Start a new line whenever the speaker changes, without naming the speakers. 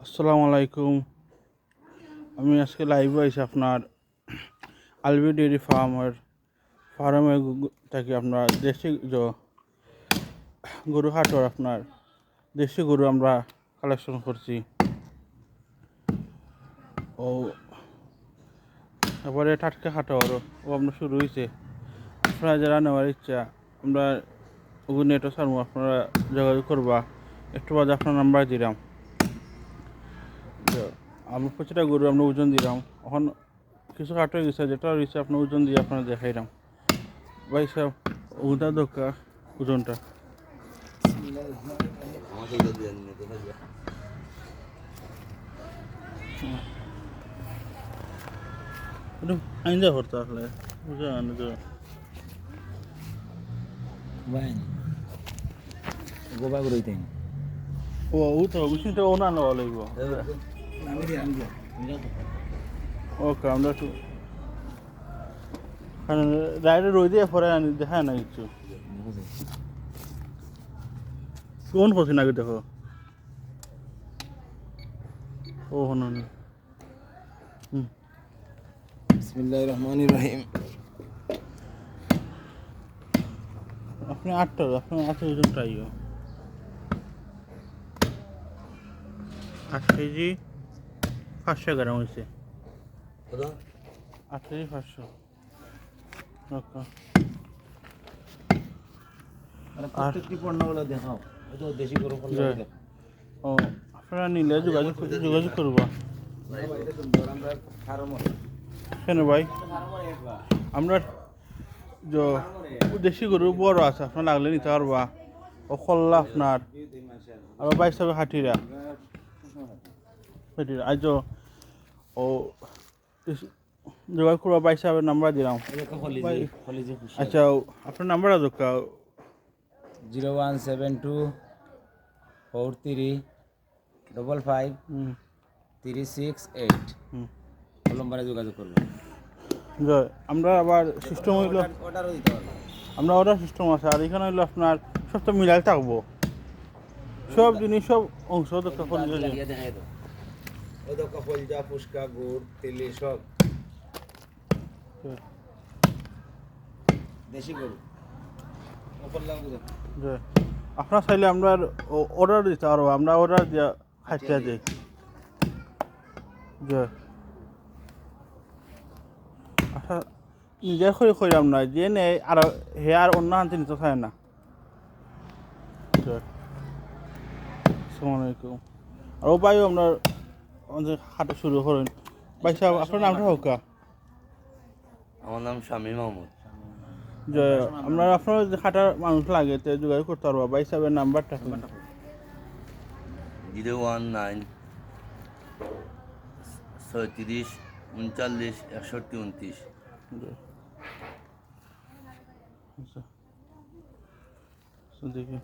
আসসালামু আলাইকুম। আমি আজকে লাইভে আছি আপনার আলবি ডেয়ারি ফার্মে থাকি। আপনার দেশি গরু হাটর আপনার দেশি গরু আমরা কালেকশন করছি। ও তারপরে টাটকা হাটর ও আপনার শুরু হয়েছে। আপনারা যারা নেওয়ার ইচ্ছা আমরা নেটও সারবো, আপনারা যোগাযোগ করবা। একটু বাদে আপনার নাম্বার দিলাম। আমরা প্রতিটা গরু আমরা ওজন দিলাম। এখন কিছু কাট হয়ে গেছে, যেটা রয়েছে আপনার ওজন দিয়ে আপনারা দেখাইলাম। ভাই সাহেব ওটা দরকার ওজনটা আইন্দা করতে আসলে বুঝলেন তো
গোবা গরুইতে
ও তো মেশিনটা ওনা নেওয়া লাগবে। ওকে আমরা একটু রাইডে রই দিয়ে পরে আনি দেখায় না কিছু কোন করছি নাকি দেখো। ও হন
বিসমিল্লাহির রহমানির রহিম।
আপনি আপনার 8 ওজনটা আইও 8 কেজি 500 গ্রাম হয়েছে। 8 কেজি 500। ওকে
প্রত্যেকটি পণ্যগুলো দেখাও। ওই তো দেশি গরু পণ্য।
ও আপনারা নিলে যোগাযোগ করবো। কেন ভাই আমরা দেশি গরু বড় আছে, আপনার লাগলে নিতে পারবা। ও খল্লা আপনার আবার বাইশ হবে হাটিরা আজ ও যোগাযোগ করবা। বাইশ সাহেবের নাম্বার দিলাম। আচ্ছা আপনার নাম্বার আছে
0172435536 নম্বরে যোগাযোগ করবেন।
আমরা আবার সিস্টেম হইল আমরা অর্ডার সিস্টেম আছে। আর এখানে হইলো আপনার সব তো মিলাই থাকবো, সব জিনিস সব অংশ
ফুচকা গুড় তেলে সব দেশি গরু।
আপনার চাইলে আমরা অর্ডার দিতে পারবো। আমরা অর্ডার দিয়া খাইতে যাই। আচ্ছা নিজের করে কইলাম না যে নেই আর হে আর অন্য আনতে নিতে চায় না। আসসালামু আলাইকুম। আর ও ভাই আপনার হাঁটা শুরু করেন। ভাই সাহেব আপনার নামটা হোক।
আমার নাম শামীম মাহমুদ।
আপনার হাঁটার মানুষ লাগে তো যোগাযোগ করতে পারবো। ভাই সাহেবের নাম্বারটা
019 36 39 61 29।
দেখি